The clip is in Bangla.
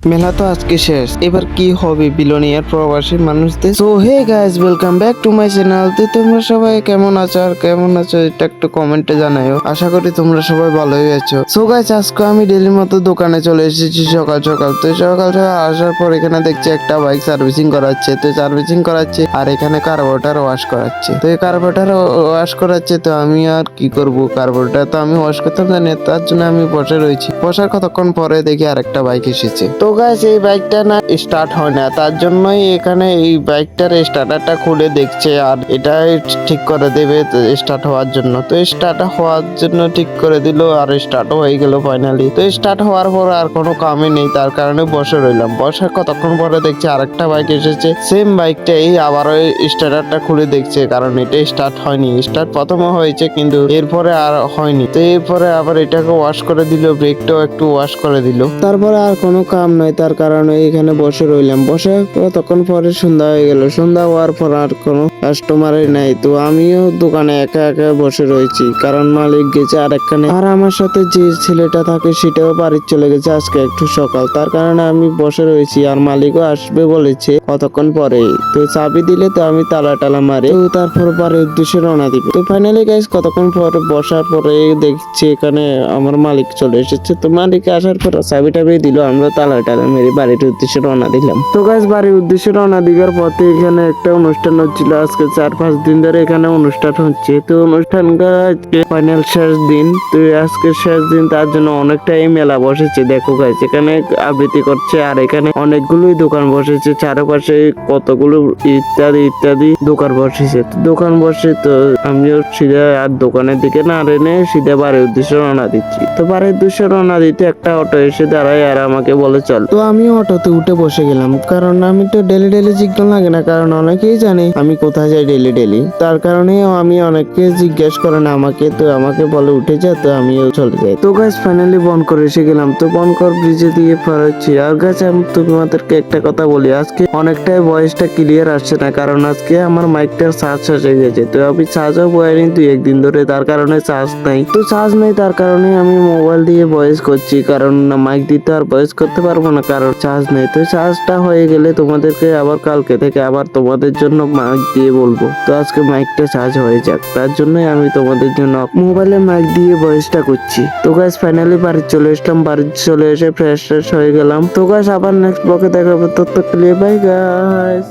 মেলা তো আজকে শেষ, এবার কি হবে বিলোনিয়ার প্রবাসী মানুষদের। So hey guys, welcome back to my channel. তো তোমরা সবাই কেমন আছো আর কেমন আছো এটা একটু কমেন্টে জানাও। আশা করি তোমরা সবাই ভালোই আছো। সো গাইস, আজকে আমি ডেলির মতো দোকানে চলে এসেছি সকাল সকাল। তো সকাল সকাল আসার পর এখানে দেখছি একটা বাইক সার্ভিসিং করাচ্ছে। তো সার্ভিসিং করাচ্ছে আর এখানে কার্বোরেটর ওয়াশ করাচ্ছে। তো এই কার্বোরেটর ওয়াশ করাচ্ছে, তো আমি আর কি করব, কার্বোরেটর তো আমি ওয়াশ করতে জানি না, তার জন্য আমি বসে রয়েছি। বসার কতক্ষণ পরে দেখি আরেকটা বাইক এসেছে। তো গাইস, এই বাইকটা না স্টার্ট হয় না, তার জন্যই এখানে এই বাইকটার স্টার্টারটা খুলে দেখছে আর এটা ঠিক করে দেবে স্টার্ট হওয়ার জন্য। তো স্টার্ট হওয়ার জন্য ঠিক করে দিল আর স্টার্ট হয়ে গেল ফাইনালি। তো স্টার্ট হওয়ার পর আর কোনো কামই নেই, তার কারণে বসে রইলাম। বসার কতক্ষণ পরে দেখছি আরেকটা বাইক এসেছে, সেম বাইকটাই আবারও স্টার্টারটা খুলে দেখছে, কারণ এটা স্টার্ট হয়নি। স্টার্ট প্রথমে হয়েছে কিন্তু এরপরে আর হয়নি। তো এরপরে আবার এটাকে ওয়াশ করে দিল, ব্রেকটাও একটু ওয়াশ করে দিল। তারপরে আর কোনো কাম নাই, তার কারণে এখানে বসে রইলাম। বসে তখন পরে সন্ধ্যা হয়ে গেল। সন্ধ্যা হওয়ার পর আর কোনো কাস্টমারই নাই। তো আমিও দোকানে একা একা বসে রয়েছি, কারণ মালিক গেছে আরেকখানে। আর আমার সাথে যে ছেলেটা থাকে সেটাও বাড়ি চলে গেছে আজকে একটু সকাল, তার কারণে আমি বসে রয়েছি। আর মালিকও আসবে বলেছে কতক্ষণ পরে। তো চাবি দিলে তো আমি তালা টালা মারি, তো তারপর বাড়ির উদ্দেশ্যে রওনা দিবে। তো ফাইনালি গাইস, কতক্ষণ পর বসার পরে দেখছি এখানে আমার মালিক চলে এসেছে। তো মালিক আসার পর চাবি টাবি দিল, আমরা তালা টালা মেরে বাড়ির উদ্দেশ্যে রওনা দিলাম। তো গাইস, বাড়ির উদ্দেশ্যে রওনা দিবার পথে এখানে একটা অনুষ্ঠান হচ্ছিল। আজকে 4-5 দিন ধরে এখানে অনুষ্ঠান হচ্ছে। তো অনুষ্ঠানটা আজকে ফাইনাল শেষ দিন। তো আজকে শেষ দিন, তার জন্য অনেকটাই মেলা বসেছে। দেখো গাইস, এখানে আবৃত্তি করছে আর এখানে অনেকগুলোই দোকান বসেছে। চারপাশে কতগুলো ইত্যাদি ইত্যাদি দোকান বসেছে। দোকান বসে তো আমিও সিধা আর দোকানের দিকে না রেনে সিধা বাড়ির উদ্দেশ্যে রওনা দিচ্ছি। তো বাড়ির উদ্দেশ্যে রওনা দিতে একটা অটো এসে দাঁড়ায় আর আমাকে বলে চল। তো আমি অটোতে উঠে বসে গেলাম, কারণ আমি তো ডেলি ডেলি জিজ্ঞাসা লাগে না, কারণ অনেকেই জানে আমি কোথায় যাই ডেলি ডেলি। তার কারণে আমি অনেককে জিজ্ঞেস করে না আমাকে, তো আমাকে বলে উঠে যা, তো আমিও চলে যাই। তো গাছ ফাইনালি বনকর এসে গেলাম। তো বনকর ব্রিজে দিয়ে ফেরাচ্ছি। আর গাছ আমি তোমাদেরকে একটা কথা বলি, আজকে অনেকটাই ভয়েসটা ক্লিয়ার আসছে না, কারণ আজকে আমার মাইকটার চার্জ শেষ হয়ে গেছে। তো আমি চার্জও বয়ানি 2-1 দিন ধরে, তার কারণে চার্জ নাই। তো চার্জ নেই, তার কারণে আমি মোবাইল দিয়ে ভয়েস করছি, কারণ মাইক দিতে আর ভয়েস করতে পারবো না, কারণ চার্জ নেই। তো চার্জটা হয়ে গেলে তোমাদেরকে আবার কালকে থেকে আবার তোমাদের জন্য মাইক দিয়ে বলবো। তো আজকে মাইকটা চার্জ হয়ে যাক, তার জন্যই আমি তোমাদের জন্য মোবাইলে মাইক দিয়ে ভয়েসটা করছি। তো গাইস, ফাইনালি বাড়ি চলে এসলাম। বাড়ি চলে এসে ফ্রেশ হয়ে গেলাম। তো গাইস, আবার নেক্সট ব্লগে দেখা হবে। ততক্ষণ বাই গাইস।